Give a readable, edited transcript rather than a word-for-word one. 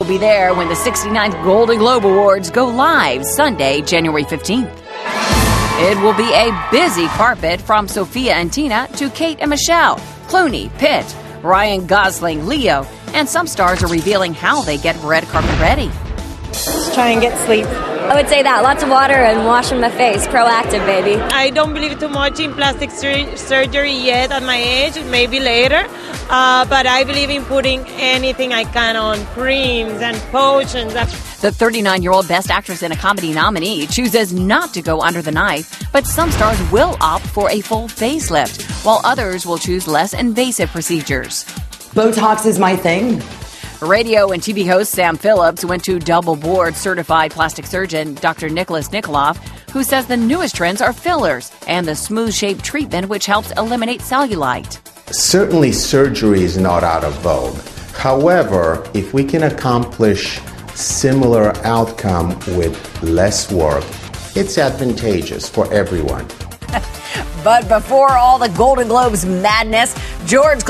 will be there when the 69th Golden Globe Awards go live Sunday, January 15th. It will be a busy carpet from Sophia and Tina to Kate and Michelle, Clooney, Pitt, Ryan Gosling, Leo, and some stars are revealing how they get red carpet ready. Just try and get sleep. I would say that. Lots of water and washing my face. Proactive, baby. I don't believe too much in plastic surgery yet at my age, maybe later. But I believe in putting anything I can on, creams and potions. The 39-year-old Best Actress in a Comedy nominee chooses not to go under the knife, but some stars will opt for a full facelift, while others will choose less invasive procedures. Botox is my thing. Radio and TV host Sam Phillips went to double board certified plastic surgeon Dr. Nicholas Nikoloff, who says the newest trends are fillers and the smooth shape treatment, which helps eliminate cellulite. Certainly surgery is not out of vogue. However, if we can accomplish similar outcome with less work, it's advantageous for everyone. But before all the Golden Globes madness, George